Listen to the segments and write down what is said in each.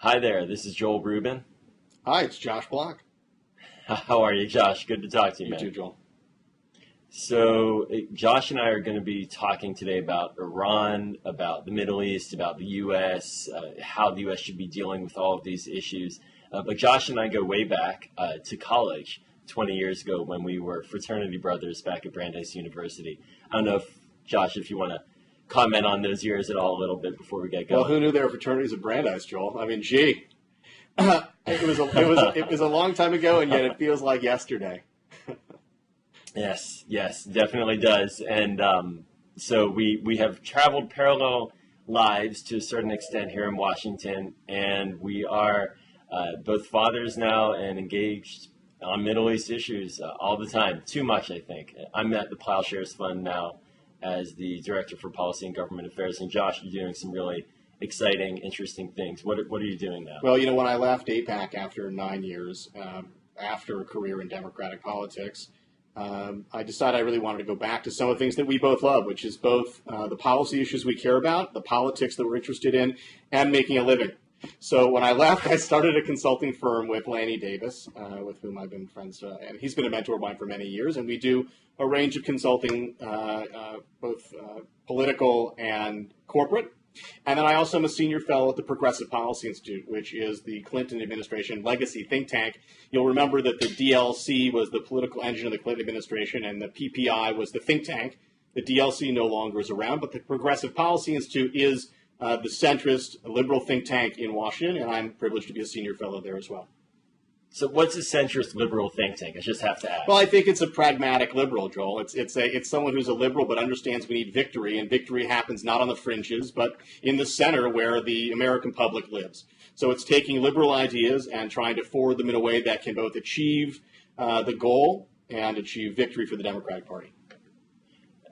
Hi there, this is Joel Rubin. Hi, it's Josh Block. How are you, Josh? Good to talk to you, You man. too, Joel. So, Josh and I are going to be talking today about Iran, about the Middle East, about the U.S., how the U.S. should be dealing with all of these issues. But Josh and I go way back to college 20 years ago when we were fraternity brothers back at Brandeis University. I don't know if, Josh, if you want to comment on those years at all a little bit before we get going. Well, who knew there were fraternities at Brandeis, Joel? I mean, gee, it was a long time ago, and yet it feels like yesterday. Yes, definitely does. And so we have traveled parallel lives to a certain extent here in Washington, and we are both fathers now and engaged on Middle East issues all the time. Too much, I think. I'm at the Ploughshares Fund now as the Director for Policy and Government Affairs, and Josh, you're doing some really exciting, interesting things. What are you doing now? Well, when I left APAC after 9 years, after a career in Democratic politics, I decided I really wanted to go back to some of the things that we both love, which is both the policy issues we care about, the politics that we're interested in, and making a living. So when I left, I started a consulting firm with Lanny Davis, with whom I've been friends, and he's been a mentor of mine for many years, and we do a range of consulting, both political and corporate. And then I also am a senior fellow at the Progressive Policy Institute, which is the Clinton administration legacy think tank. You'll remember that the DLC was the political engine of the Clinton administration, and the PPI was the think tank. The DLC no longer is around, but the Progressive Policy Institute is the centrist liberal think tank in Washington, and I'm privileged to be a senior fellow there as well. So what's a centrist liberal think tank? I just have to ask. Well, I think it's a pragmatic liberal, Joel. It's someone who's a liberal but understands we need victory, and victory happens not on the fringes, but in the center where the American public lives. So it's taking liberal ideas and trying to forward them in a way that can both achieve the goal and achieve victory for the Democratic Party.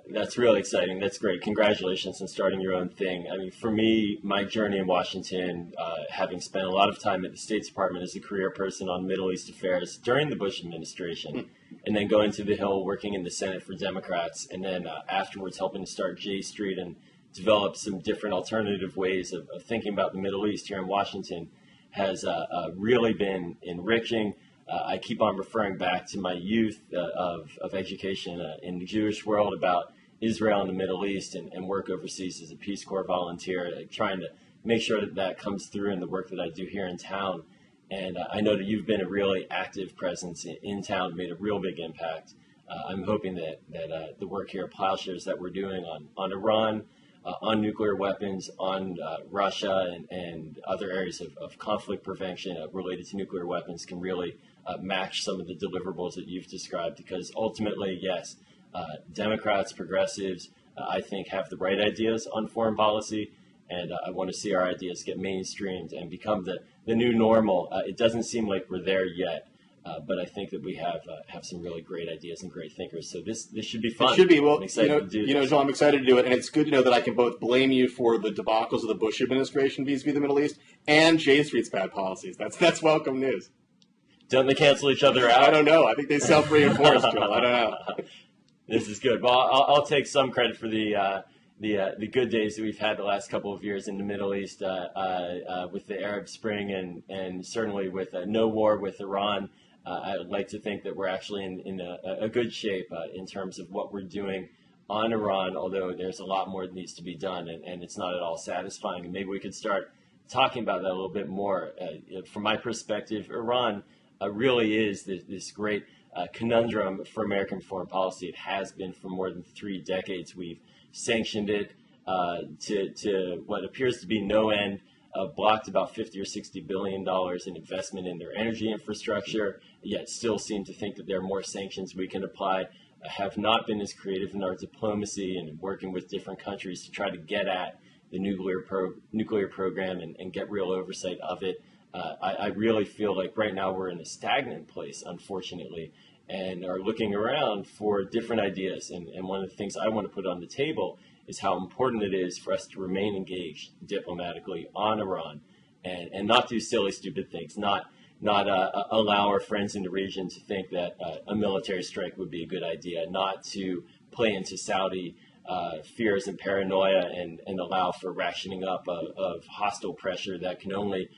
That's really exciting. That's great. Congratulations on starting your own thing. I mean, for me, my journey in Washington, having spent a lot of time at the State Department as a career person on Middle East affairs during the Bush administration, and then going to the Hill, working in the Senate for Democrats, and then afterwards helping to start J Street and develop some different alternative ways of thinking about the Middle East here in Washington, has really been enriching. I keep on referring back to my youth of education in the Jewish world about Israel and the Middle East and work overseas as a Peace Corps volunteer, trying to make sure that that comes through in the work that I do here in town. And I know that you've been a really active presence in town, made a real big impact. I'm hoping that the work here at Ploughshares that we're doing on Iran, on nuclear weapons, on Russia and other areas of conflict prevention related to nuclear weapons can really match some of the deliverables that you've described, because ultimately, yes, Democrats, progressives, I think have the right ideas on foreign policy, and I want to see our ideas get mainstreamed and become the new normal. It doesn't seem like we're there yet, but I think that we have some really great ideas and great thinkers. So this should be fun. It should be. Well, I'm excited to do this. Joel, I'm excited to do it, and it's good to know that I can both blame you for the debacles of the Bush administration vis-a-vis the Middle East and J Street's bad policies. That's welcome news. Don't they cancel each other out? I don't know. I think they self-reinforce, Joel. I don't know. This is good. Well, I'll take some credit for the good days that we've had the last couple of years in the Middle East with the Arab Spring and certainly with no war with Iran. I'd like to think that we're actually in a good shape in terms of what we're doing on Iran, although there's a lot more that needs to be done, and it's not at all satisfying. And maybe we could start talking about that a little bit more. From my perspective, Iran really is this great conundrum for American foreign policy. It has been for more than 3 decades. We've sanctioned it to what appears to be no end, blocked about $50 or $60 billion in investment in their energy infrastructure, yet still seem to think that there are more sanctions we can apply, have not been as creative in our diplomacy and working with different countries to try to get at the nuclear program and get real oversight of it. I really feel like right now we're in a stagnant place, unfortunately, and are looking around for different ideas. And one of the things I want to put on the table is how important it is for us to remain engaged diplomatically on Iran and not do silly, stupid things, not allow our friends in the region to think that a military strike would be a good idea, not to play into Saudi fears and paranoia and allow for rationing up of hostile pressure that can only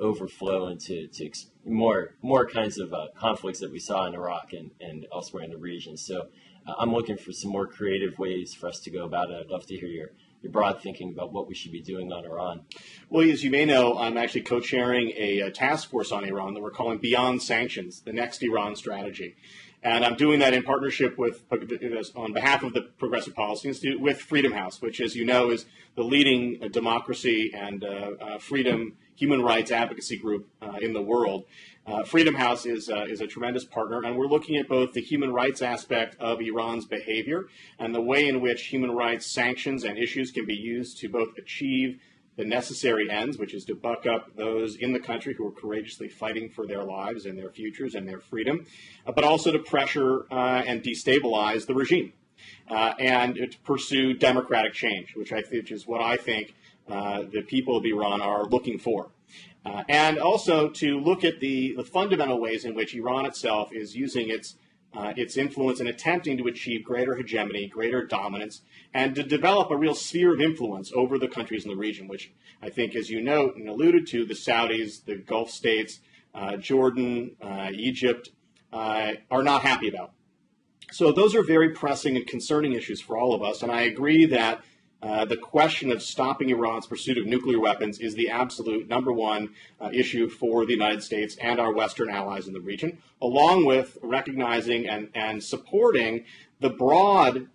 overflow into more kinds of conflicts that we saw in Iraq and elsewhere in the region. So I'm looking for some more creative ways for us to go about it. I'd love to hear your broad thinking about what we should be doing on Iran. Well, as you may know, I'm actually co-chairing a task force on Iran that we're calling Beyond Sanctions, the Next Iran Strategy. And I'm doing that in partnership with, on behalf of the Progressive Policy Institute, with Freedom House, which, as you know, is the leading democracy and freedom human rights advocacy group in the world. Freedom House is a tremendous partner, and we're looking at both the human rights aspect of Iran's behavior and the way in which human rights sanctions and issues can be used to both achieve the necessary ends, which is to buck up those in the country who are courageously fighting for their lives and their futures and their freedom, but also to pressure and destabilize the regime and to pursue democratic change, which is what I think the people of Iran are looking for. And also to look at the fundamental ways in which Iran itself is using its influence and attempting to achieve greater hegemony, greater dominance, and to develop a real sphere of influence over the countries in the region, which I think, as you note and alluded to, the Saudis, the Gulf states, Jordan, Egypt, are not happy about. So those are very pressing and concerning issues for all of us, and I agree that the question of stopping Iran's pursuit of nuclear weapons is the absolute number one issue for the United States and our Western allies in the region, along with recognizing and supporting the broad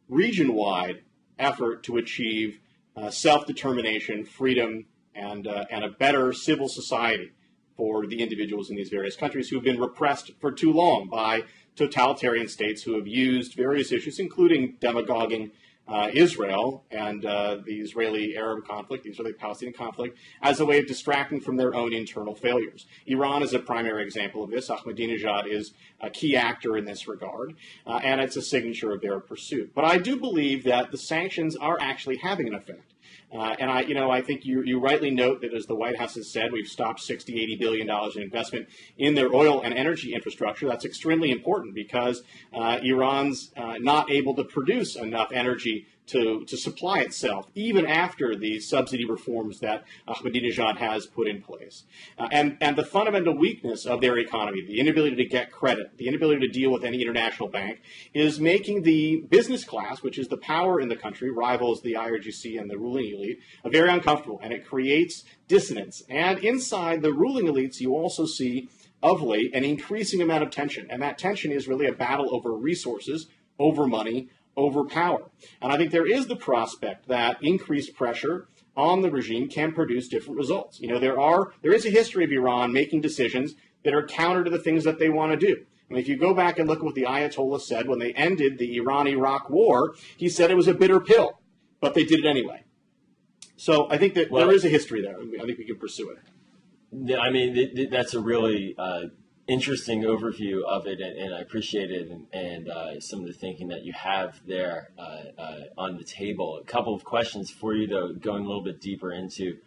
region-wide effort to achieve self-determination, freedom, and a better civil society for the individuals in these various countries who have been repressed for too long by totalitarian states who have used various issues, including demagoguing Israel and the Israeli-Arab conflict, the Israeli-Palestinian conflict, as a way of distracting from their own internal failures. Iran is a primary example of this. Ahmadinejad is a key actor in this regard, and it's a signature of their pursuit. But I do believe that the sanctions are actually having an effect. And I think you rightly note that, as the White House has said, we've stopped $60–80 billion in investment in their oil and energy infrastructure. That's extremely important because Iran's not able to produce enough energy to supply itself, even after the subsidy reforms that Ahmadinejad has put in place. And the fundamental weakness of their economy, the inability to get credit, the inability to deal with any international bank, is making the business class, which is the power in the country, rivals the IRGC and the ruling elite, very uncomfortable, and it creates dissonance. And inside the ruling elites, you also see, of late, an increasing amount of tension, and that tension is really a battle over resources, over money, over power. And I think there is the prospect that increased pressure on the regime can produce different results. There is a history of Iran making decisions that are counter to the things that they want to do. I mean, if you go back and look at what the Ayatollah said when they ended the Iran-Iraq war, he said it was a bitter pill, but they did it anyway. So I think that there is a history there. I think we can pursue it. Yeah, I mean, that's a really interesting overview of it, and I appreciate it, and some of the thinking that you have there on the table. A couple of questions for you, though, going a little bit deeper into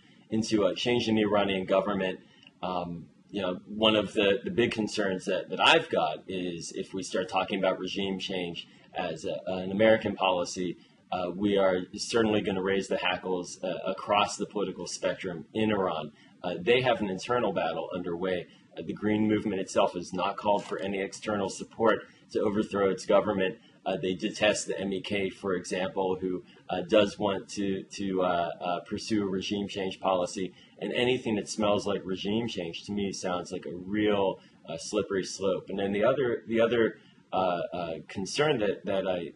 changing the Iranian government. One of the big concerns that I've got is if we start talking about regime change as an American policy, we are certainly going to raise the hackles across the political spectrum in Iran. They have an internal battle underway. The Green Movement itself has not called for any external support to overthrow its government. They detest the MEK, for example, who does want to pursue a regime change policy. And anything that smells like regime change, to me, sounds like a real slippery slope. And then the other concern that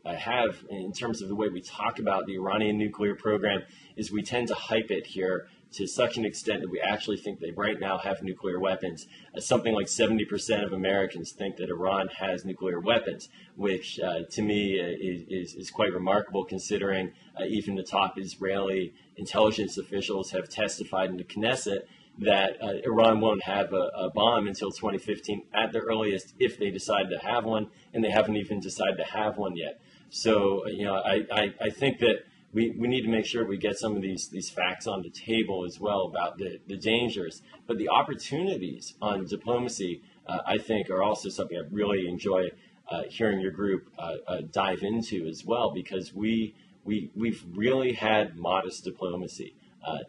I have in terms of the way we talk about the Iranian nuclear program is we tend to hype it here to such an extent that we actually think they right now have nuclear weapons. Something like 70% of Americans think that Iran has nuclear weapons, which to me is quite remarkable considering even the top Israeli intelligence officials have testified in the Knesset that Iran won't have a bomb until 2015 at the earliest if they decide to have one, and they haven't even decided to have one yet. So, I think that we need to make sure we get some of these facts on the table as well about the dangers. But the opportunities on diplomacy, I think, are also something I really enjoy hearing your group dive into as well, because we've really had modest diplomacy,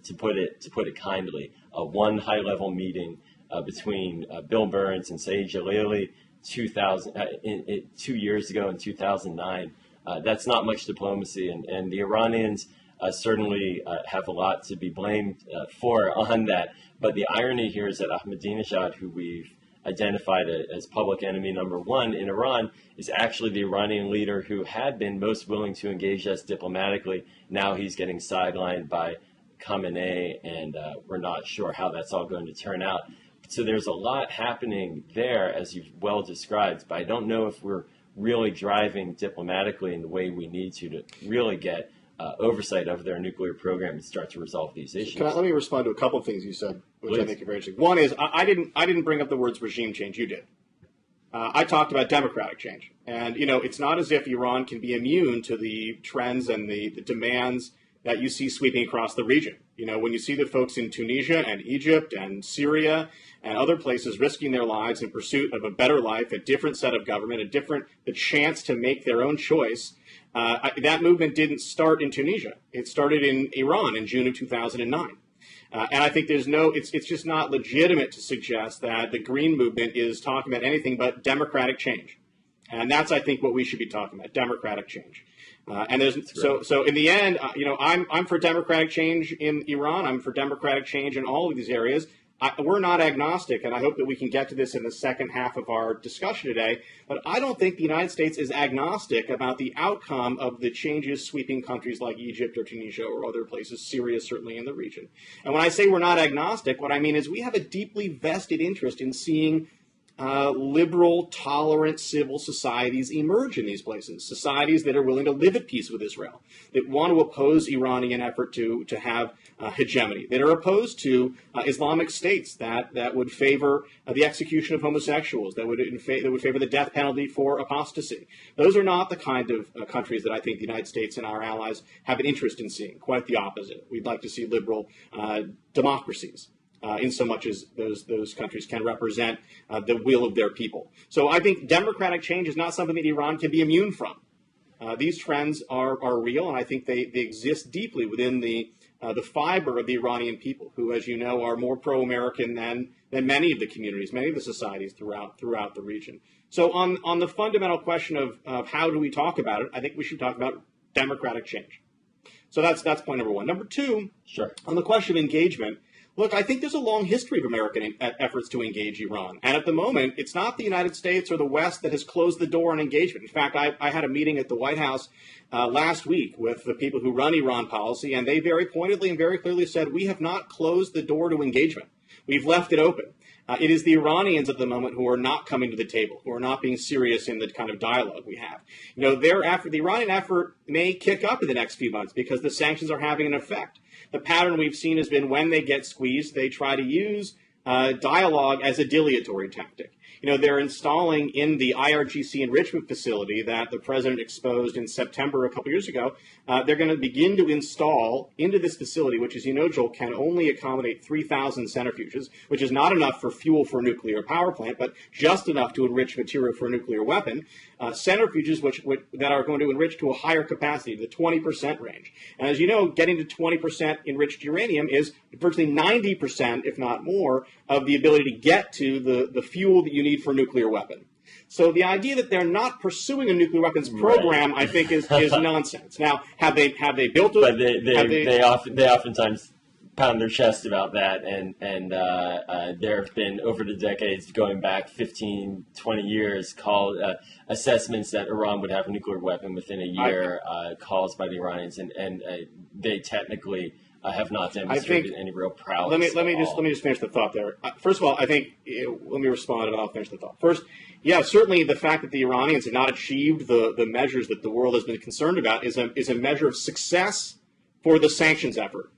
to put it kindly. One high-level meeting between Bill Burns and Saeed Jalili 2 years ago in 2009. That's not much diplomacy, and the Iranians certainly have a lot to be blamed for on that. But the irony here is that Ahmadinejad, who we've identified as public enemy number one in Iran, is actually the Iranian leader who had been most willing to engage us diplomatically. Now he's getting sidelined by Khamenei, and we're not sure how that's all going to turn out. So there's a lot happening there, as you've well described, but I don't know if we're really driving diplomatically in the way we need to really get oversight of their nuclear program and start to resolve these issues. Let me respond to a couple of things you said, which Please. I think are very interesting. One is, I didn't bring up the words regime change. You did. I talked about democratic change. And, it's not as if Iran can be immune to the trends and the demands that you see sweeping across the region. When you see the folks in Tunisia and Egypt and Syria and other places risking their lives in pursuit of a better life, a different set of government, the chance to make their own choice, that movement didn't start in Tunisia. It started in Iran in June of 2009. And I think it's just not legitimate to suggest that the Green Movement is talking about anything but democratic change. And that's, I think, what we should be talking about, democratic change. So in the end, I'm for democratic change in Iran. I'm for democratic change in all of these areas. We're not agnostic, and I hope that we can get to this in the second half of our discussion today. But I don't think the United States is agnostic about the outcome of the changes sweeping countries like Egypt or Tunisia or other places, Syria certainly in the region. And when I say we're not agnostic, what I mean is we have a deeply vested interest in seeing liberal, tolerant civil societies emerge in these places, societies that are willing to live at peace with Israel, that want to oppose Iranian effort to have hegemony, that are opposed to Islamic states that would favor the execution of homosexuals, that would favor the death penalty for apostasy. Those are not the kind of countries that I think the United States and our allies have an interest in seeing. Quite the opposite. We'd like to see liberal democracies. In so much as those countries can represent the will of their people. So I think democratic change is not something that Iran can be immune from. These trends are real, and I think they exist deeply within the fiber of the Iranian people, who, as you know, are more pro-American than many of the communities, many of the societies throughout the region. So on the fundamental question of how do we talk about it, I think we should talk about democratic change. So that's point number one. Number two, sure. On the question of engagement, look, I think there's a long history of American efforts to engage Iran. And at the moment, it's not the United States or the West that has closed the door on engagement. In fact, I had a meeting at the White House last week with the people who run Iran policy, and they very pointedly and very clearly said, we have not closed the door to engagement. We've left it open. It is the Iranians at the moment who are not coming to the table, who are not being serious in the kind of dialogue we have. The Iranian effort may kick up in the next few months because the sanctions are having an effect. The pattern we've seen has been when they get squeezed, they try to use dialogue as a dilatory tactic. They're installing in the IRGC enrichment facility that the president exposed in September a couple years ago. They're going to begin to install into this facility, which, as you know, Joel, can only accommodate 3,000 centrifuges, which is not enough for fuel for a nuclear power plant, but just enough to enrich material for a nuclear weapon. Centrifuges that are going to enrich to a higher capacity, the 20% range. And as you know, getting to 20% enriched uranium is virtually 90%, if not more, of the ability to get to the fuel that you need for a nuclear weapon. So the idea that they're not pursuing a nuclear weapons program, right, I think, is nonsense. Now, have they built it? But they oftentimes pound their chest about that, and there have been, over the decades, going back 15, 20 years, called assessments that Iran would have a nuclear weapon within a year, calls by the Iranians, and they technically have not demonstrated any real prowess. Let me just finish the thought there. First of all, I think let me respond and I'll finish the thought. First, yeah, certainly the fact that the Iranians have not achieved the measures that the world has been concerned about is a measure of success for the sanctions effort.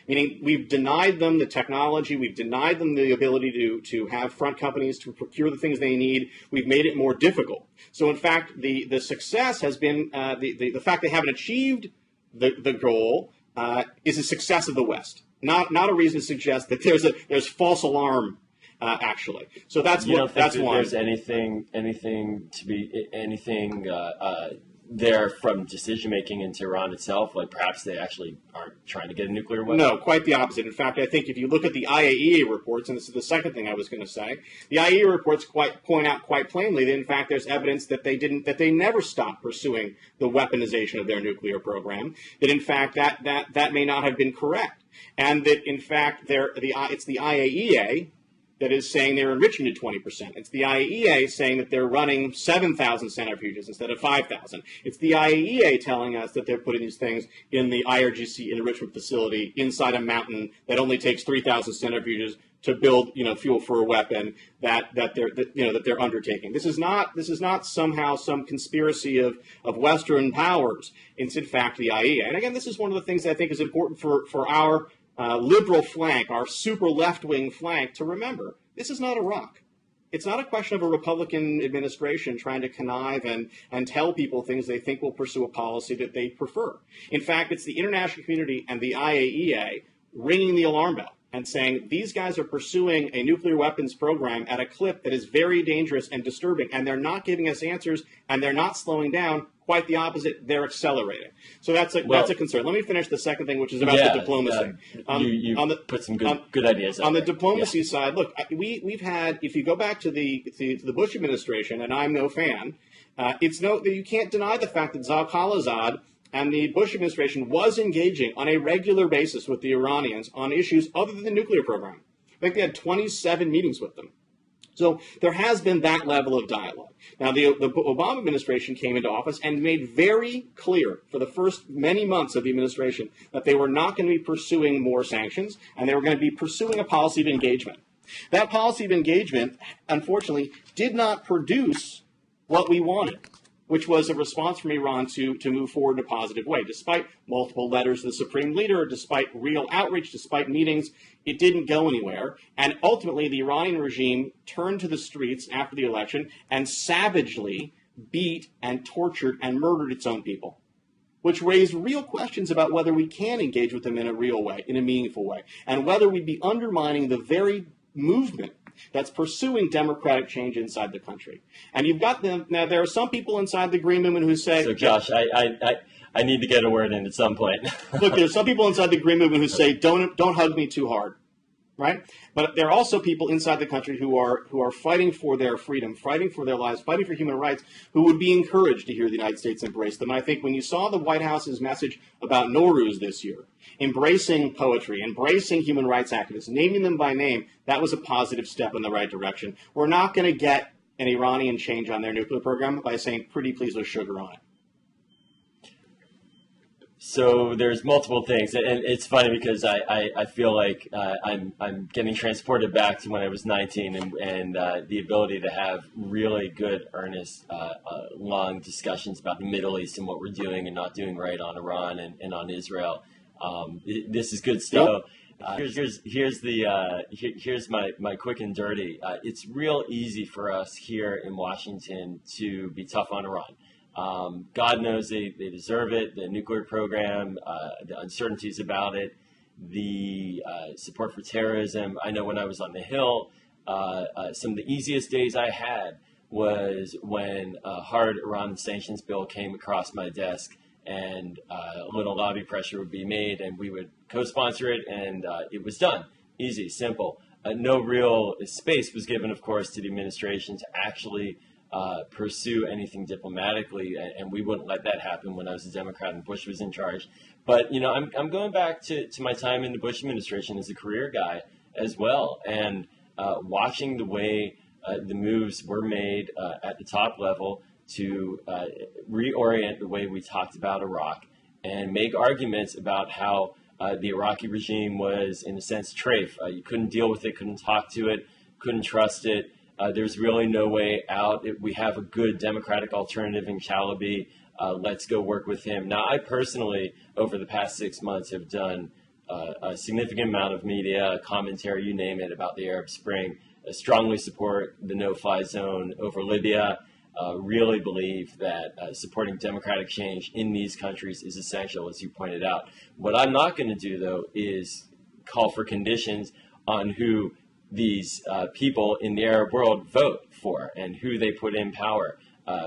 Meaning, we've denied them the technology, we've denied them the ability to have front companies to procure the things they need. We've made it more difficult. So, in fact, the success has been the fact they haven't achieved the goal. Is a success of the West, not a reason to suggest that there's false alarm actually. So that's you what don't think that's that one. there's anything there from decision making in Tehran itself? Like perhaps they actually aren't trying to get a nuclear weapon? No, quite the opposite. In fact, I think if you look at the IAEA reports, and this is the second thing I was going to say, the IAEA reports point out quite plainly that in fact there's evidence that they never stopped pursuing the weaponization of their nuclear program. That in fact that may not have been correct, and that in fact it's the IAEA that is saying they're enriching to 20%. It's the IAEA saying that they're running 7,000 centrifuges instead of 5,000. It's the IAEA telling us that they're putting these things in the IRGC enrichment facility inside a mountain that only takes 3,000 centrifuges to build, fuel for a weapon that they're undertaking. This is not somehow some conspiracy of Western powers. It's in fact the IAEA. And again, this is one of the things that I think is important for our liberal flank, our super left-wing flank, to remember. This is not Iraq. It's not a question of a Republican administration trying to connive and tell people things they think will pursue a policy that they prefer. In fact, it's the international community and the IAEA ringing the alarm bell and saying these guys are pursuing a nuclear weapons program at a clip that is very dangerous and disturbing, and they're not giving us answers, and they're not slowing down. Quite the opposite, they're accelerating. So that's a concern. Let me finish the second thing, which is about the diplomacy. You put some good ideas on the diplomacy side. Look, we've had, if you go back to the Bush administration, and I'm no fan, you can't deny the fact that Khalilzad and the Bush administration was engaging on a regular basis with the Iranians on issues other than the nuclear program. I think they had 27 meetings with them. So there has been that level of dialogue. Now, the Obama administration came into office and made very clear for the first many months of the administration that they were not going to be pursuing more sanctions, and they were going to be pursuing a policy of engagement. That policy of engagement, unfortunately, did not produce what we wanted, which was a response from Iran to move forward in a positive way. Despite multiple letters to the supreme leader, despite real outreach, despite meetings, it didn't go anywhere. And ultimately, the Iranian regime turned to the streets after the election and savagely beat and tortured and murdered its own people, which raised real questions about whether we can engage with them in a real way, in a meaningful way, and whether we'd be undermining the very movement that's pursuing democratic change inside the country. And you've got them now. There are some people inside the Green Movement who say, "So, Josh, I need to get a word in at some point." Look, there's some people inside the Green Movement who say, "Don't hug me too hard," right? But there are also people inside the country who are fighting for their freedom, fighting for their lives, fighting for human rights, who would be encouraged to hear the United States embrace them. And I think when you saw the White House's message about Nowruz this year, embracing poetry, embracing human rights activists, naming them by name, that was a positive step in the right direction. We're not going to get an Iranian change on their nuclear program by saying, pretty please with sugar on it. So there's multiple things, and it's funny because I feel like I'm getting transported back to when I was 19 and the ability to have really good, earnest, long discussions about the Middle East and what we're doing and not doing right on Iran and on Israel. This is good stuff. Here's my quick and dirty. It's real easy for us here in Washington to be tough on Iran. God knows they deserve it. The nuclear program, the uncertainties about it, the support for terrorism. I know when I was on the Hill, some of the easiest days I had was when a hard Iran sanctions bill came across my desk, and a little lobby pressure would be made, and we would co-sponsor it, and it was done. Easy, simple. No real space was given, of course, to the administration to actually pursue anything diplomatically, and we wouldn't let that happen when I was a Democrat and Bush was in charge. But I'm going back to my time in the Bush administration as a career guy as well, and watching the way the moves were made at the top level to reorient the way we talked about Iraq and make arguments about how the Iraqi regime was, in a sense, trafe. You couldn't deal with it, couldn't talk to it, couldn't trust it. There's really no way out. We have a good democratic alternative in Chalabi. Let's go work with him. Now, I personally, over the past 6 months, have done a significant amount of media, commentary, you name it, about the Arab Spring. I strongly support the no-fly zone over Libya. Really believe that supporting democratic change in these countries is essential, as you pointed out. What I'm not going to do, though, is call for conditions on who these people in the Arab world vote for and who they put in power.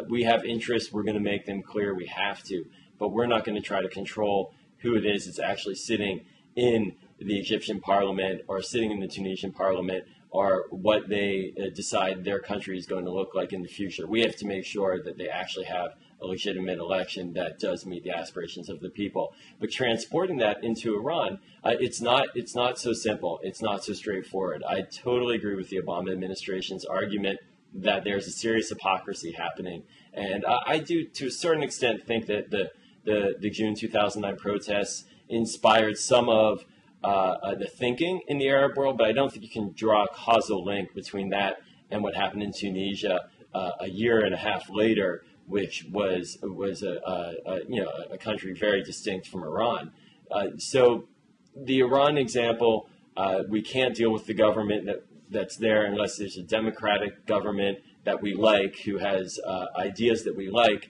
We have interests. We're going to make them clear. We have to. But we're not going to try to control who it is that's actually sitting in the Egyptian parliament or sitting in the Tunisian parliament or what they decide their country is going to look like in the future. We have to make sure that they actually have a legitimate election that does meet the aspirations of the people. But transporting that into Iran, it's not so simple. It's not so straightforward. I totally agree with the Obama administration's argument that there's a serious hypocrisy happening. And I do, to a certain extent, think that the June 2009 protests inspired some of the thinking in the Arab world, but I don't think you can draw a causal link between that and what happened in Tunisia a year and a half later, which was a country very distinct from Iran. So the Iran example, we can't deal with the government that's there unless there's a democratic government that we like, who has ideas that we like.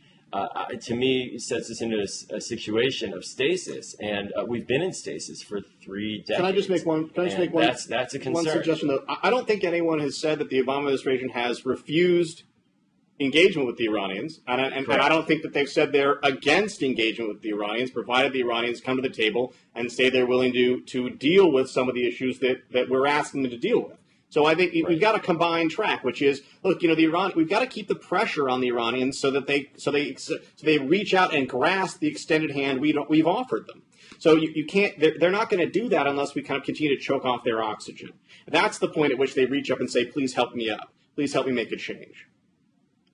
To me, it sets us into a situation of stasis, and we've been in stasis for 3 decades. Can I just make one? That's a concern. One suggestion, though. I don't think anyone has said that the Obama administration has refused engagement with the Iranians, and I don't think that they've said they're against engagement with the Iranians, provided the Iranians come to the table and say they're willing to deal with some of the issues that we're asking them to deal with. So I think we've got a combined track, which is, look, we've got to keep the pressure on the Iranians so that they reach out and grasp the extended hand we've offered them. So you can't. They're not going to do that unless we kind of continue to choke off their oxygen. That's the point at which they reach up and say, "Please help me up. Please help me make a change."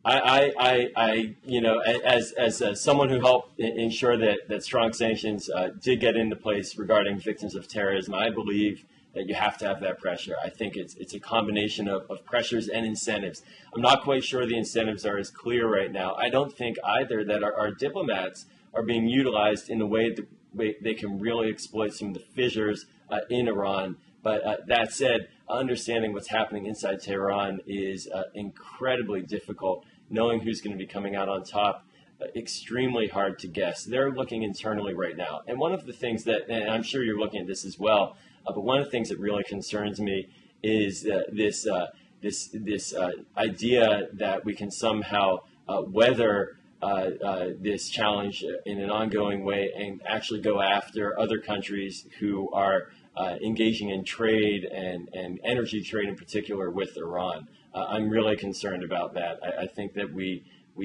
As someone who helped ensure that strong sanctions did get into place regarding victims of terrorism, I believe that you have to have that pressure. I think it's a combination of pressures and incentives. I'm not quite sure the incentives are as clear right now. I don't think either that our diplomats are being utilized in a way that they can really exploit some of the fissures in Iran. But that said, understanding what's happening inside Tehran is incredibly difficult. Knowing who's going to be coming out on top, extremely hard to guess. They're looking internally right now. And one of the things that, and I'm sure you're looking at this as well, but one of the things that really concerns me is this idea that we can somehow weather this challenge in an ongoing way and actually go after other countries who are engaging in trade and energy trade in particular with Iran. I'm really concerned about that. I think that we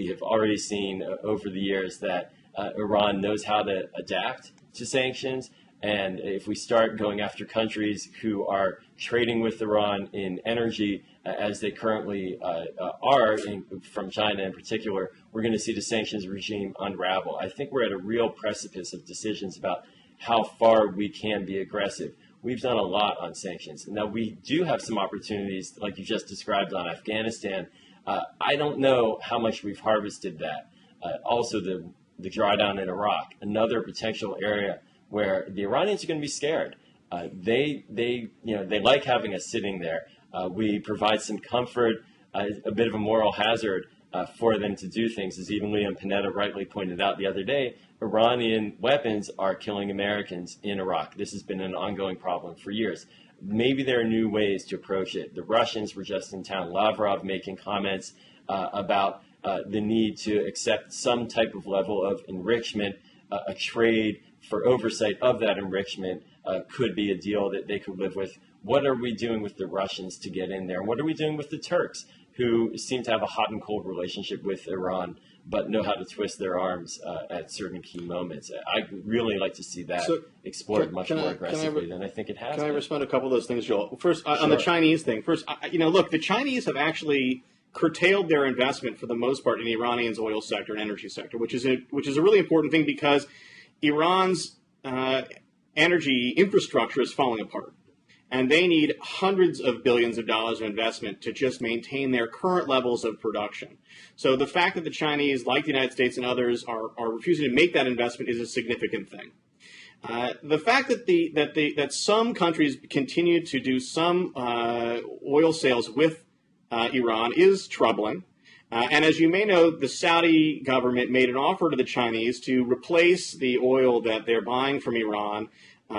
have already seen over the years that Iran knows how to adapt to sanctions. And if we start going after countries who are trading with Iran in energy, as they currently are from China in particular, we're going to see the sanctions regime unravel. I think we're at a real precipice of decisions about how far we can be aggressive. We've done a lot on sanctions. Now, we do have some opportunities, like you just described, on Afghanistan. I don't know how much we've harvested that. Also, the drawdown in Iraq, another potential area where the Iranians are going to be scared. They like having us sitting there. We provide some comfort, a bit of a moral hazard for them to do things. As even Leon Panetta rightly pointed out the other day, Iranian weapons are killing Americans in Iraq. This has been an ongoing problem for years. Maybe there are new ways to approach it. The Russians were just in town. Lavrov making comments about the need to accept some type of level of enrichment, a trade for oversight of that enrichment could be a deal that they could live with. What are we doing with the Russians to get in there? And what are we doing with the Turks, who seem to have a hot and cold relationship with Iran, but know how to twist their arms at certain key moments? I'd really like to see that explored much more aggressively than I think it has. Can I respond to a couple of those things, Joel? First, on the Chinese thing. First, look, the Chinese have actually curtailed their investment for the most part in Iranian's oil sector and energy sector, which is a really important thing because Iran's energy infrastructure is falling apart. And they need hundreds of billions of dollars of investment to just maintain their current levels of production. So the fact that the Chinese, like the United States and others, are refusing to make that investment is a significant thing. The fact that some countries continue to do some oil sales with Iran is troubling. And as you may know, the Saudi government made an offer to the Chinese to replace the oil that they're buying from Iran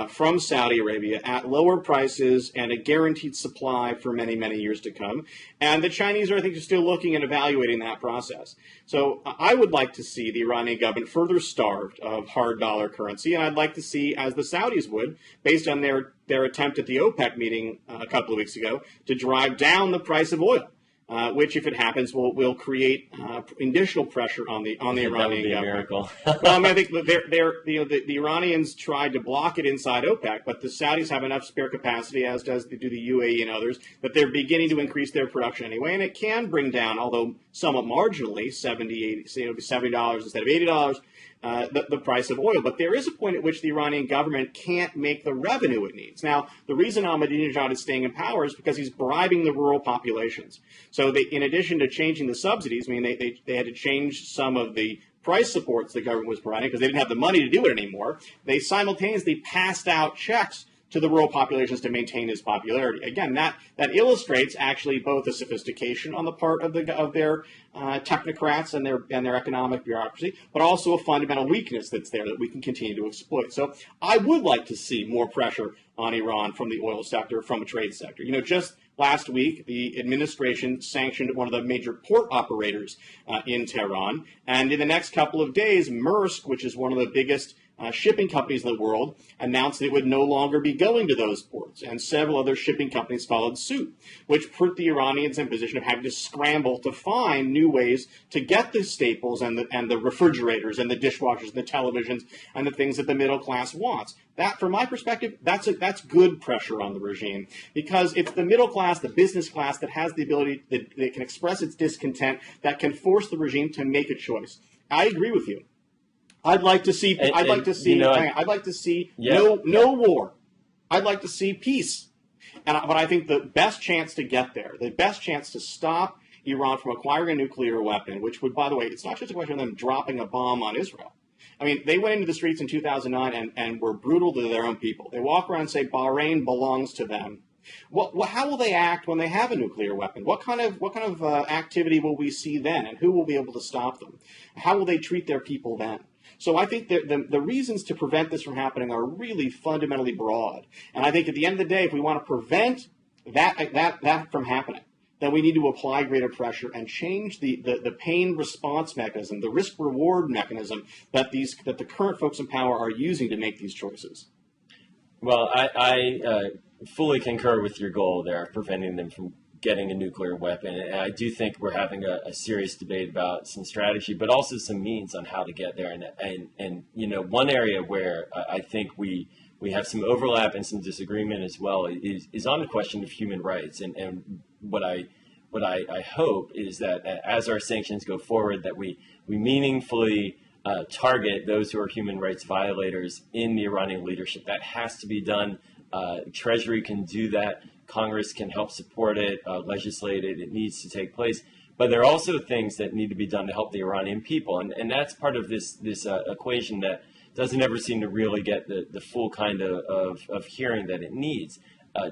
from Saudi Arabia at lower prices and a guaranteed supply for many, many years to come. And the Chinese are, I think, still looking and evaluating that process. So I would like to see the Iranian government further starved of hard dollar currency, and I'd like to see, as the Saudis would, based on their attempt at the OPEC meeting a couple of weeks ago, to drive down the price of oil. Which, if it happens, will create additional pressure on the Iranian That would be government. a miracle. Well, I mean, I think the Iranians tried to block it inside OPEC, but the Saudis have enough spare capacity, as do the UAE and others, that they're beginning to increase their production anyway, and it can bring down, although somewhat marginally, $70 instead of $80. The price of oil. But there is a point at which the Iranian government can't make the revenue it needs. Now, the reason Ahmadinejad is staying in power is because he's bribing the rural populations. So in addition to changing the subsidies, I mean, they had to change some of the price supports the government was providing because they didn't have the money to do it anymore. They simultaneously passed out checks to the rural populations to maintain his popularity. Again, that illustrates actually both the sophistication on the part of their technocrats and their economic bureaucracy, but also a fundamental weakness that's there that we can continue to exploit. So I would like to see more pressure on Iran from the oil sector, from a trade sector. You know, just last week, the administration sanctioned one of the major port operators in Tehran, and in the next couple of days, Maersk, which is one of the biggest shipping companies in the world, announced that it would no longer be going to those ports, and several other shipping companies followed suit, which put the Iranians in a position of having to scramble to find new ways to get the staples and the refrigerators and the dishwashers and the televisions and the things that the middle class wants. That, from my perspective, that's good pressure on the regime, because it's the middle class, the business class, that has the ability, that can express its discontent, that can force the regime to make a choice. I agree with you. I'd like to see no war. I'd like to see peace. But I think the best chance to get there, the best chance to stop Iran from acquiring a nuclear weapon, which would, by the way, it's not just a question of them dropping a bomb on Israel. I mean, they went into the streets in 2009 and were brutal to their own people. They walk around and say Bahrain belongs to them. How will they act when they have a nuclear weapon? What kind of activity will we see then, and who will be able to stop them? How will they treat their people then? So I think that the reasons to prevent this from happening are really fundamentally broad. And I think at the end of the day, if we want to prevent that from happening, then we need to apply greater pressure and change the pain response mechanism, the risk reward mechanism that the current folks in power are using to make these choices. Well, I fully concur with your goal there of preventing them from getting a nuclear weapon. And I do think we're having a serious debate about some strategy, but also some means on how to get there. And you know, one area where I think we have some overlap and some disagreement as well is on the question of human rights. And what I hope is that as our sanctions go forward, that we meaningfully target those who are human rights violators in the Iranian leadership. That has to be done. Treasury can do that. Congress can help support it, legislate it. It needs to take place. But there are also things that need to be done to help the Iranian people. And that's part of this equation that doesn't ever seem to really get the full kind of hearing that it needs.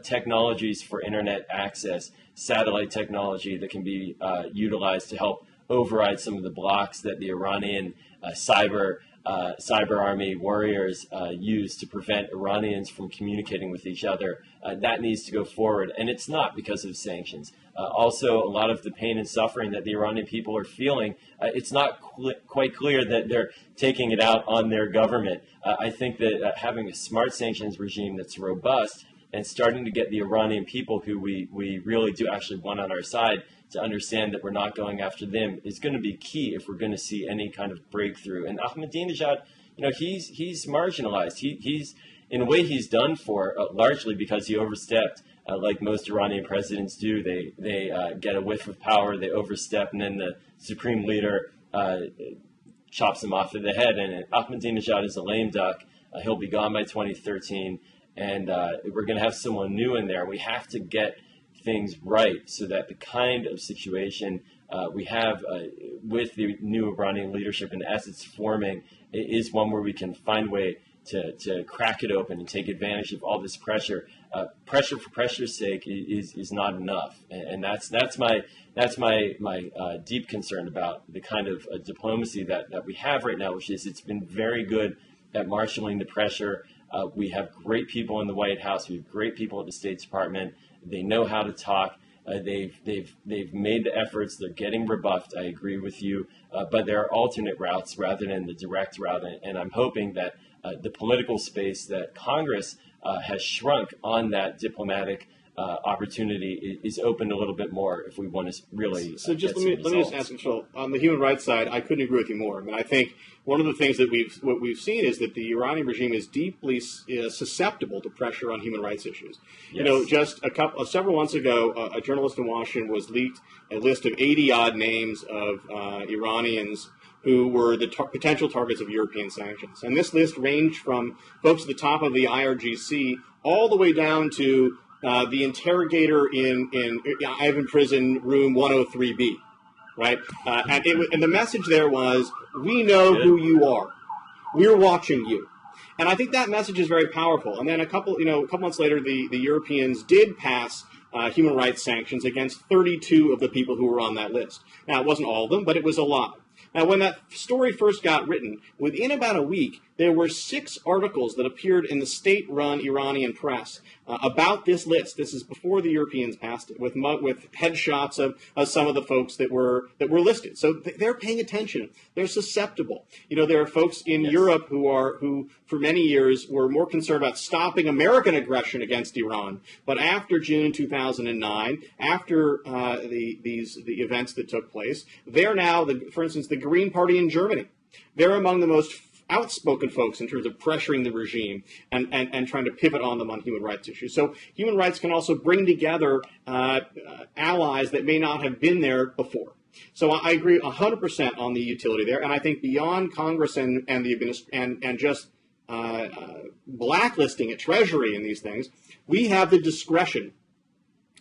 Technologies for internet access, satellite technology that can be utilized to help override some of the blocks that the Iranian cyber army warriors use to prevent Iranians from communicating with each other. That needs to go forward, and it's not because of sanctions. Also, a lot of the pain and suffering that the Iranian people are feeling, it's not quite clear that they're taking it out on their government. I think that having a smart sanctions regime that's robust and starting to get the Iranian people, who we really do actually want on our side, to understand that we're not going after them is going to be key if we're going to see any kind of breakthrough. And Ahmadinejad, you know, he's marginalized. He's in a way he's done for largely because he overstepped, like most Iranian presidents do. They get a whiff of power, they overstep, and then the supreme leader chops him off of the head. And Ahmadinejad is a lame duck. He'll be gone by 2013, and we're going to have someone new in there. We have to get things right so that the kind of situation we have with the new Iranian leadership, and as it's forming, is one where we can find a way to crack it open and take advantage of all this pressure. Pressure for pressure's sake is not enough, and that's my deep concern about the kind of diplomacy that we have right now, which is it's been very good at marshaling the pressure. We have great people in the White House. We have great people at the State Department. They know how to talk. They've made the efforts. They're getting rebuffed. I agree with you, but there are alternate routes rather than the direct route. And I'm hoping that the political space that Congress has shrunk on that diplomatic opportunity is opened a little bit more if we want to really. So just let me just ask, Phil, on the human rights side, I couldn't agree with you more. I mean, I think one of the things that we've seen is that the Iranian regime is deeply susceptible to pressure on human rights issues. Yes. You know, just several months ago, a journalist in Washington was leaked a list of 80-odd names of Iranians who were the potential targets of European sanctions. And this list ranged from folks at the top of the IRGC all the way down to the interrogator in Ivan Prison Room 103B, right? And the message there was, we know who you are. We're watching you. And I think that message is very powerful. And then a couple months later, the Europeans did pass human rights sanctions against 32 of the people who were on that list. Now, it wasn't all of them, but it was a lot. Now, when that story first got written, within about a week, there were 6 articles that appeared in the state-run Iranian press about this list. This is before the Europeans passed it, with headshots of some of the folks that were listed. So they're paying attention. They're susceptible. You know, there are folks in Europe who for many years were more concerned about stopping American aggression against Iran. But after June 2009, after the events that took place, they're now, for instance, the Green Party in Germany. They're among the most outspoken folks in terms of pressuring the regime and trying to pivot on them on human rights issues. So human rights can also bring together allies that may not have been there before. So I agree 100% on the utility there, and I think beyond Congress and just blacklisting at Treasury and these things, we have the discretion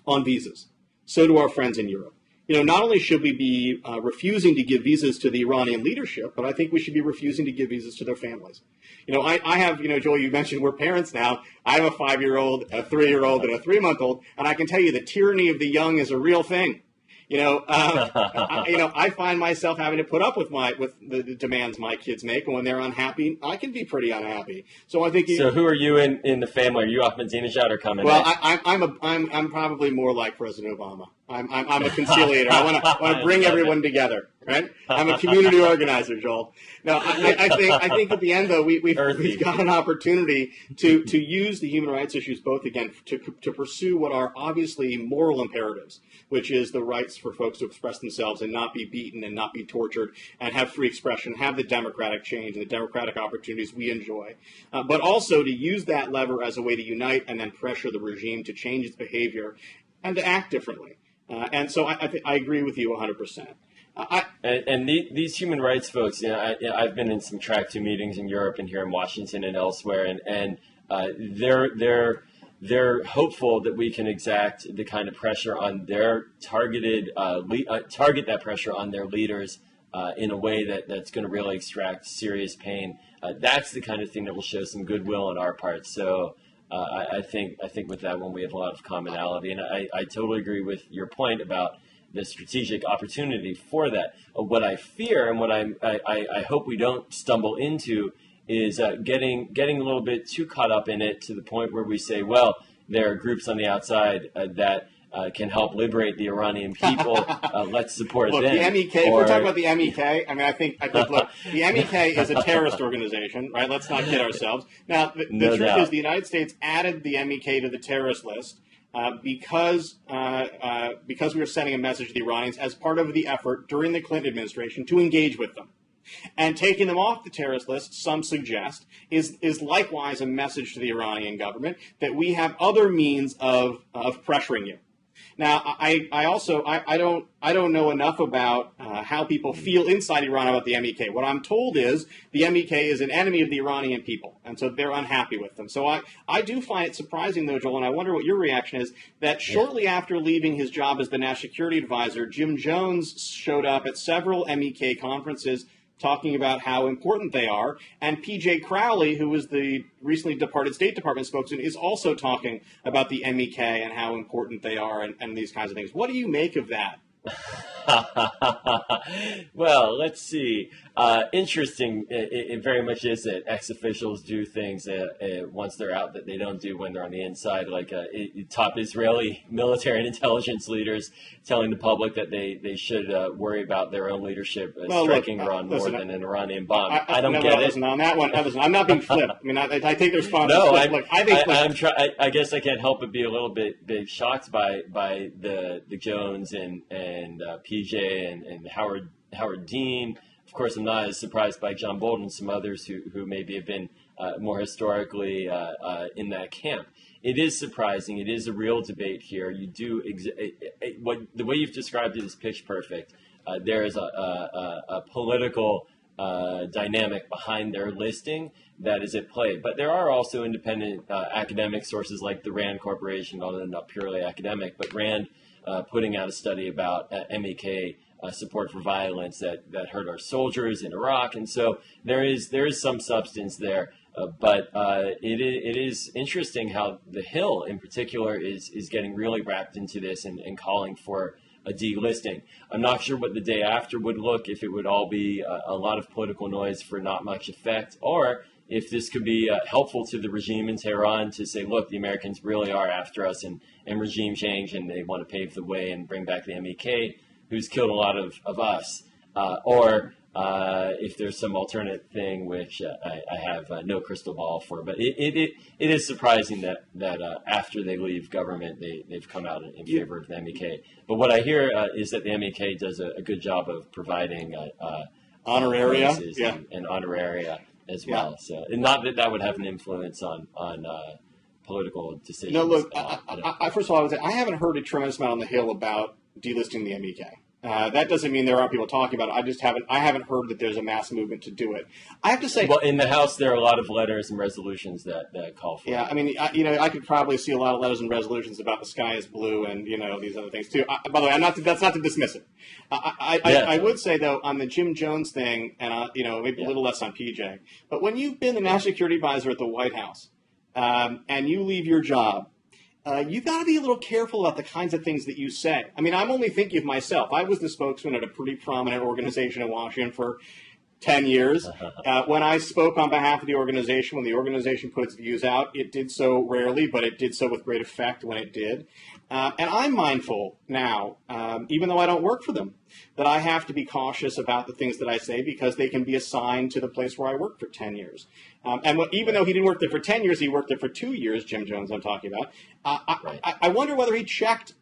on visas. So do our friends in Europe. You know, not only should we be refusing to give visas to the Iranian leadership, but I think we should be refusing to give visas to their families. You know, I have, you know, Joel, you mentioned we're parents now. I have a 5-year-old, a 3-year-old, and a 3-month-old, and I can tell you the tyranny of the young is a real thing. You know, I find myself having to put up with the demands my kids make, and when they're unhappy, I can be pretty unhappy. So I think. So who are you in the family? Are you Ahmadinejad or Khamenei? Well, I'm probably more like President Obama. I'm a conciliator. I want to bring everyone together, right? I'm a community organizer, Joel. No, I think at the end though we've got an opportunity to use the human rights issues both again to pursue what are obviously moral imperatives, which is the rights for folks to express themselves and not be beaten and not be tortured and have free expression, have the democratic change and the democratic opportunities we enjoy, but also to use that lever as a way to unite and then pressure the regime to change its behavior and to act differently. And so I agree with you 100%. These human rights folks, you know, I've been in some Track 2 meetings in Europe and here in Washington and elsewhere, and they're hopeful that we can exact the kind of pressure on their target that pressure on their leaders in a way that's going to really extract serious pain. That's the kind of thing that will show some goodwill on our part. So. I think with that one we have a lot of commonality, and I totally agree with your point about the strategic opportunity for that. What I fear and what I hope we don't stumble into is getting a little bit too caught up in it to the point where we say, well, there are groups on the outside that can help liberate the Iranian people. Let's support them. Look, the MEK, if we're talking about the MEK, I mean, I think, look, the MEK is a terrorist organization, right? Let's not kid ourselves. Now, the truth is the United States added the MEK to the terrorist list because we were sending a message to the Iranians as part of the effort during the Clinton administration to engage with them. And taking them off the terrorist list, some suggest, is likewise a message to the Iranian government that we have other means of pressuring you. Now, I don't know enough about how people feel inside Iran about the MEK. What I'm told is the MEK is an enemy of the Iranian people, and so they're unhappy with them. So I do find it surprising, though, Joel, and I wonder what your reaction is, that shortly after leaving his job as the National Security Advisor, Jim Jones showed up at several MEK conferences talking about how important they are. And P.J. Crowley, who was the recently departed State Department spokesman, is also talking about the MEK and how important they are and these kinds of things. What do you make of that? Well, let's see. Interesting. It very much is that ex-officials do things once they're out that they don't do when they're on the inside. Like top Israeli military and intelligence leaders telling the public that they should worry about their own leadership striking Iran more than an Iranian bomb. I don't get it. Listen, on that one, listen, I'm not being flip. I mean, I take the responsibility. No, look, I think I guess I can't help but be a little bit shocked by the Jones and PJ and Howard Dean. Of course, I'm not as surprised by John Bolton and some others who maybe have been more historically in that camp. It is surprising. It is a real debate here. You do the way you've described it is pitch perfect. There is a political dynamic behind their listing that is at play. But there are also independent academic sources like the RAND Corporation, although not purely academic, but RAND putting out a study about MEK support for violence that hurt our soldiers in Iraq. And so there is some substance there. But it is interesting how the Hill in particular is getting really wrapped into this and calling for a delisting. I'm not sure what the day after would look, if it would all be a lot of political noise for not much effect, or if this could be helpful to the regime in Tehran to say, look, the Americans really are after us and regime change, and they want to pave the way and bring back the MEK, who's killed a lot of us. Or if there's some alternate thing, which I have no crystal ball for. But it is surprising that after they leave government, they've come out in favor of the MEK. But what I hear is that the MEK does a good job of providing honoraria and honoraria as well. So, and not that would have an influence on political decisions. No, look, first of all, I would say I haven't heard a tremendous amount on the Hill about delisting the MEK. That doesn't mean there aren't people talking about it. I haven't heard that there's a mass movement to do it. I have to say, well, in the House there are a lot of letters and resolutions that call for it. I mean, I could probably see a lot of letters and resolutions about the sky is blue and these other things too. By the way, that's not to dismiss it. I would say though on the Jim Jones thing, and maybe a little less on PJ, but when you've been the national security advisor at the White House and you leave your job. You've got to be a little careful about the kinds of things that you say. I mean, I'm only thinking of myself. I was the spokesman at a pretty prominent organization in Washington for 10 years. When I spoke on behalf of the organization, when the organization put its views out, it did so rarely, but it did so with great effect when it did. And I'm mindful now, even though I don't work for them, that I have to be cautious about the things that I say because they can be assigned to the place where I worked for 10 years. Even though he didn't work there for 10 years, he worked there for 2 years, Jim Jones I'm talking about. I wonder whether he checked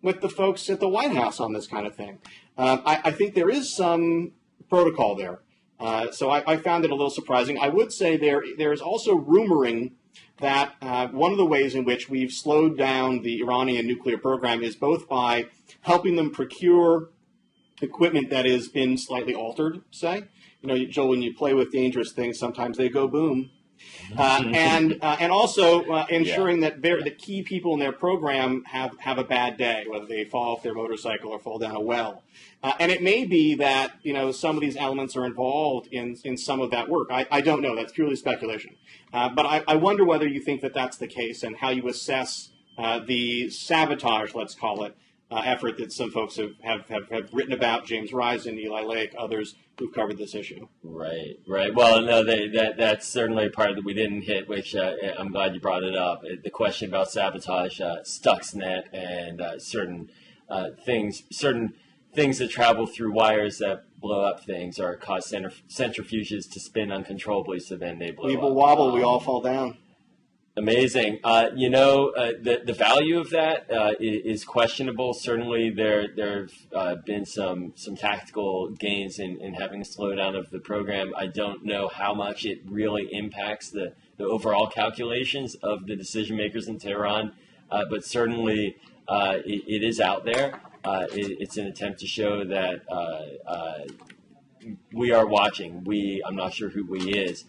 with the folks at the White House on this kind of thing. I think there is some protocol there. So I found it a little surprising. I would say there is also rumoring that one of the ways in which we've slowed down the Iranian nuclear program is both by helping them procure equipment that has been slightly altered, say. Joel, when you play with dangerous things, sometimes they go boom. And also ensuring that the key people in their program have a bad day, whether they fall off their motorcycle or fall down a well. And it may be that some of these elements are involved in some of that work. I don't know. That's purely speculation. But I wonder whether you think that that's the case and how you assess the sabotage, let's call it, effort that some folks have written about, James Risen, Eli Lake, others who've covered this issue. Right. Well, no, that's certainly a part that we didn't hit, which I'm glad you brought it up. The question about sabotage, Stuxnet, and certain things that travel through wires that blow up things or cause centrifuges to spin uncontrollably, so then they blow up. People wobble, we all fall down. Amazing. The value of that is questionable. Certainly, there have been some tactical gains in having a slowdown of the program. I don't know how much it really impacts the overall calculations of the decision makers in Tehran, but certainly it is out there. It's an attempt to show that we are watching. I'm not sure who we is.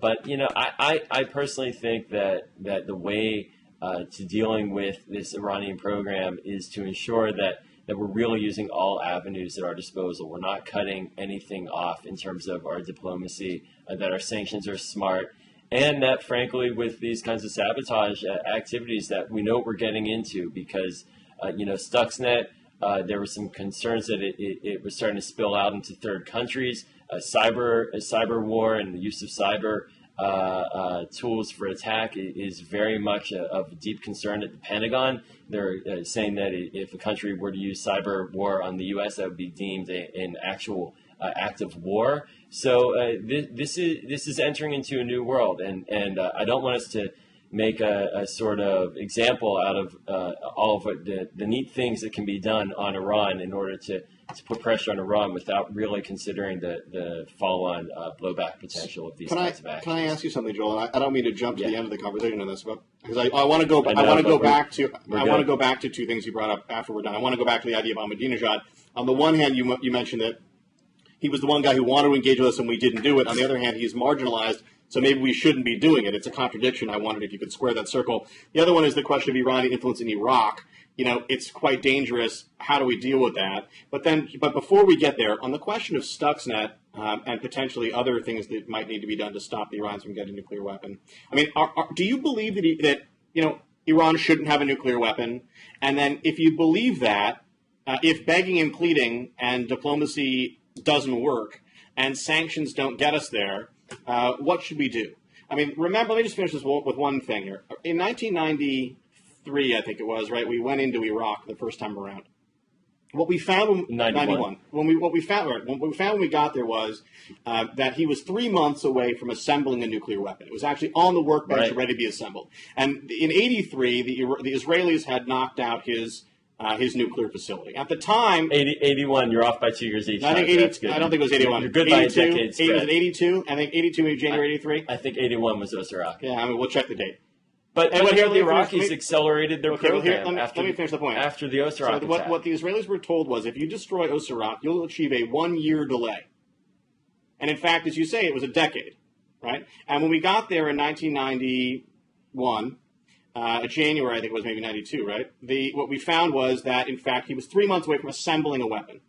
But I personally think that the way to dealing with this Iranian program is to ensure that we're really using all avenues at our disposal. We're not cutting anything off in terms of our diplomacy, that our sanctions are smart, and that, frankly, with these kinds of sabotage activities that we know what we're getting into because, Stuxnet, There were some concerns that it was starting to spill out into third countries. Cyber war and the use of cyber tools for attack is very much of deep concern at the Pentagon. They're saying that if a country were to use cyber war on the U.S., that would be deemed an actual act of war. So this is entering into a new world, and I don't want us to make a sort of example out of all of the neat things that can be done on Iran in order to put pressure on Iran without really considering the follow-on blowback potential of these kinds of actions. Can I ask you something, Joel? I don't mean to jump to the end of the conversation on this, but because I want to go back to two things you brought up after we're done. I want to go back to the idea of Ahmadinejad. On the one hand, you mentioned that he was the one guy who wanted to engage with us and we didn't do it. On the other hand, he's marginalized, so maybe we shouldn't be doing it. It's a contradiction. I wondered if you could square that circle. The other one is the question of Iranian influence in Iraq. It's quite dangerous. How do we deal with that? But before we get there, on the question of Stuxnet and potentially other things that might need to be done to stop the Iranians from getting a nuclear weapon, I mean, do you believe that Iran shouldn't have a nuclear weapon? And then if you believe that, if begging and pleading and diplomacy doesn't work and sanctions don't get us there, what should we do? I mean, remember, let me just finish this with one thing here. In 1993, I think it was, right, we went into Iraq the first time around. What we found 91. What we found when we got there was that he was 3 months away from assembling a nuclear weapon. It was actually on the workbench, ready to be assembled. And in '83, the Israelis had knocked out his nuclear facility. At the time... 81, you're off by 2 years each. I don't think it was 81. You're good by a decade spread. Was it 82? I think 82, maybe January 83. I think 81 was Iraq. Yeah, I mean, we'll check the date. But the Iraqis accelerated their program let me finish the point. After the Osirak attack. What the Israelis were told was, if you destroy Osirak, you'll achieve a 1-year delay. And in fact, as you say, it was a decade, right? And when we got there in 1991... January, I think it was maybe 92, right? What we found was that, in fact, he was 3 months away from assembling a weapon.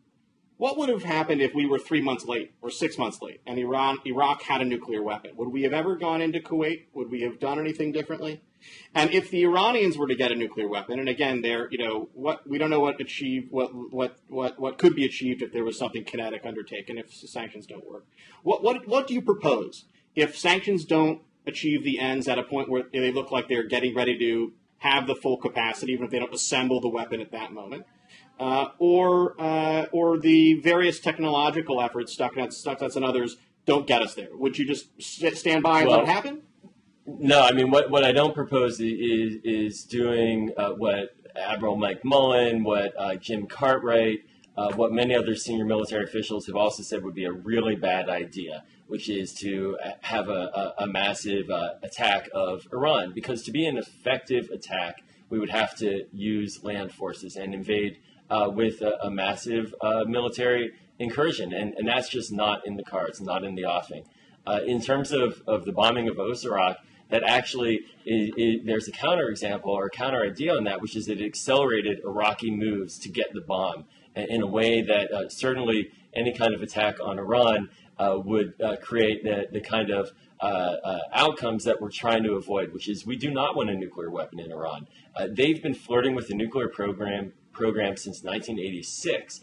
What would have happened if we were 3 months late or 6 months late and Iraq had a nuclear weapon? Would we have ever gone into Kuwait? Would we have done anything differently? And if the Iranians were to get a nuclear weapon, and again, we don't know what could be achieved if there was something kinetic undertaken, if sanctions don't work. What do you propose if sanctions don't achieve the ends at a point where they look like they're getting ready to have the full capacity, even if they don't assemble the weapon at that moment, or the various technological efforts, Stuxnet and others, don't get us there? Would you just stand by and let it happen? No, I mean, what I don't propose is doing what Admiral Mike Mullen, what Jim Cartwright, what many other senior military officials have also said would be a really bad idea, which is to have a massive attack of Iran. Because to be an effective attack, we would have to use land forces and invade with a massive military incursion. And that's just not in the cards, not in the offing. In terms of the bombing of Osirak, that actually there's a counterexample or a counter idea on that, which is that it accelerated Iraqi moves to get the bomb in a way that certainly any kind of attack on Iran would create the kind of outcomes that we're trying to avoid, which is we do not want a nuclear weapon in Iran. They've been flirting with the nuclear program since 1986.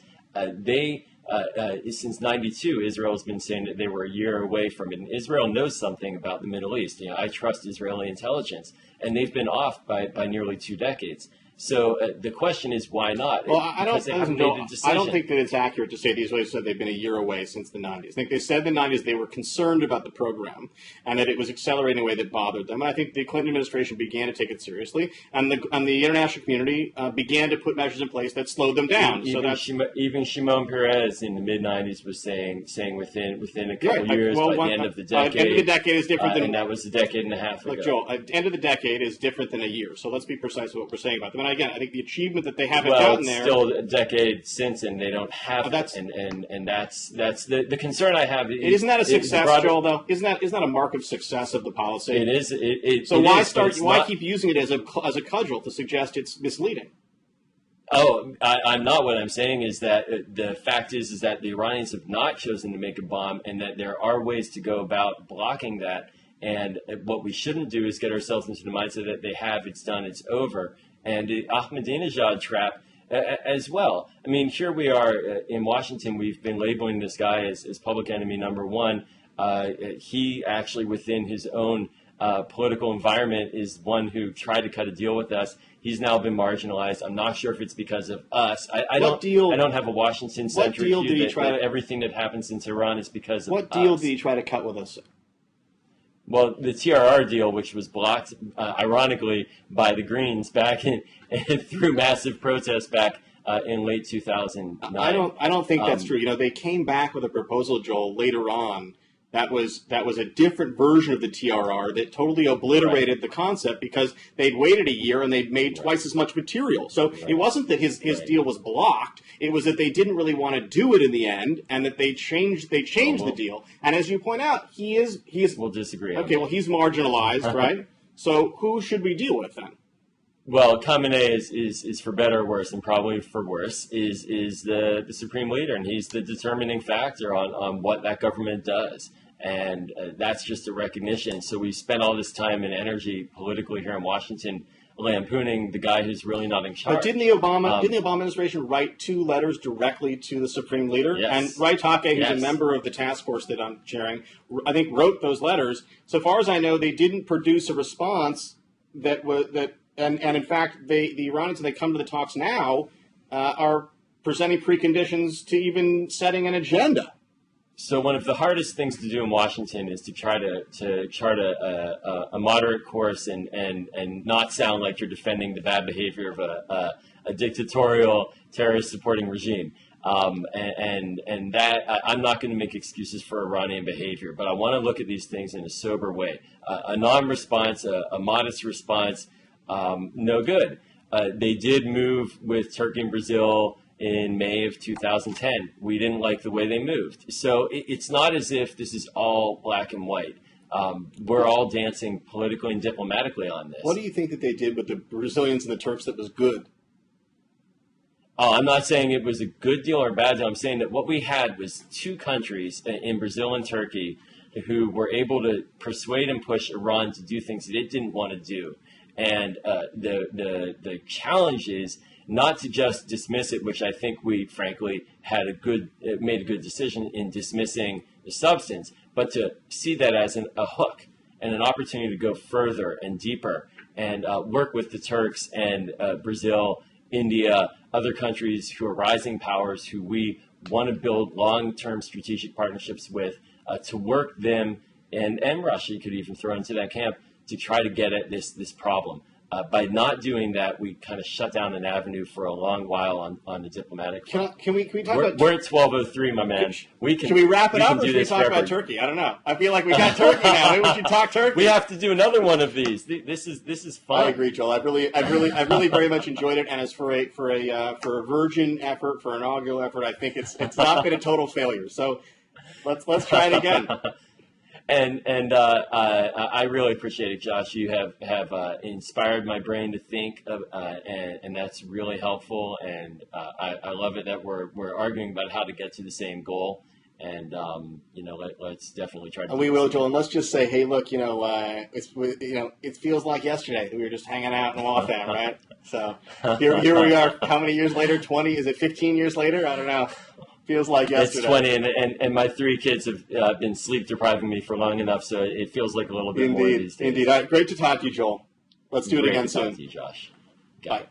Since 92, Israel has been saying that they were a year away from it. And Israel knows something about the Middle East. I trust Israeli intelligence, and they've been off by nearly 2 decades. So the question is, why not? Well, I don't think that it's accurate to say the Israelis said they've been a year away since the 90s. I think they said in the 90s they were concerned about the program and that it was accelerating in a way that bothered them. And I think the Clinton administration began to take it seriously, and the international community began to put measures in place that slowed them down. Even Shimon Peres in the mid-90s was saying within a couple years, by the end of the decade. End of the decade is different than... And that was a decade and a half ago. Look, Joel, end of the decade is different than a year. So let's be precise with what we're saying about them. And again, I think the achievement that they haven't gotten there... Well, it's still a decade since, and they don't have it. And that's the concern I have. Isn't that a success, Joel, though? Isn't that a mark of success of the policy? It is. Why keep using it as a cudgel to suggest it's misleading? Oh, I'm not. What I'm saying is that the fact is that the Iranians have not chosen to make a bomb, and that there are ways to go about blocking that. And what we shouldn't do is get ourselves into the mindset that they have, it's done, it's over. And the Ahmadinejad trap as well. I mean, here we are in Washington. We've been labeling this guy as public enemy number one. He actually, within his own political environment, is one who tried to cut a deal with us. He's now been marginalized. I'm not sure if it's because of us. I don't have a Washington-centric view that everything that happens in Tehran is because of us. What deal did he try to cut with us? Well, the TRR deal, which was blocked, ironically, by the Greens back through massive protests back in late 2009. I don't think that's true. You know, they came back with a proposal, Joel, later on. That was a different version of the TRR that totally obliterated the concept because they'd waited a year and they'd made twice as much material. So it wasn't that his deal was blocked. It was that they didn't really want to do it in the end, and that they changed the deal. And as you point out, he is. We'll disagree. Okay, well, he's marginalized, right? So who should we deal with then? Well, Khamenei is for better or worse, and probably for worse, is the supreme leader, and he's the determining factor on what that government does. And that's just a recognition. So we spent all this time and energy politically here in Washington lampooning the guy who's really not in charge. But didn't the Obama administration write 2 letters directly to the supreme leader? Yes. And Raitake, who's a member of the task force that I'm chairing, I think wrote those letters. So far as I know, they didn't produce a response that and in fact, the Iranians, when they come to the talks now, are presenting preconditions to even setting an agenda. So one of the hardest things to do in Washington is to try to chart a moderate course and not sound like you're defending the bad behavior of a dictatorial terrorist supporting regime. And that I'm not going to make excuses for Iranian behavior, but I want to look at these things in a sober way. A non-response, a modest response, no good. They did move with Turkey and Brazil in May of 2010. We didn't like the way they moved. So it's not as if this is all black and white. We're all dancing politically and diplomatically on this. What do you think that they did with the Brazilians and the Turks that was good? I'm not saying it was a good deal or a bad deal. I'm saying that what we had was 2 countries in Brazil and Turkey who were able to persuade and push Iran to do things that it didn't want to do. And the challenge is not to just dismiss it, which I think we frankly made a good decision in dismissing the substance, but to see that as a hook and an opportunity to go further and deeper and work with the Turks and Brazil, India, other countries who are rising powers who we want to build long-term strategic partnerships with, to work them, and Russia you could even throw into that camp, to try to get at this problem. By not doing that, we kind of shut down an avenue for a long while on the diplomatic front. Can we talk about... We're at 12:03, my man. Can we wrap it up, or should we talk about Turkey? I don't know. I feel like we got Turkey now. Maybe we should talk Turkey. We have to do another one of these. This is fun. I agree, Joel. I really very much enjoyed it, and as for a virgin effort, for an inaugural effort, I think it's not been a total failure. So let's try it again. And I really appreciate it, Josh. You have inspired my brain to think, and that's really helpful. And I love it that we're arguing about how to get to the same goal. And let's definitely try to. And we will, Joel. And let's just say, hey, look, it feels like yesterday that we were just hanging out in Waltham, right? So here we are. How many years later? 20? Is it 15 years later? I don't know. Feels like yesterday. It's 20, and my 3 kids have been sleep depriving me for long enough, so it feels like a little bit more these days. Indeed. Great to talk to you, Joel. Let's do it again soon. Great to talk to you, Josh. Bye.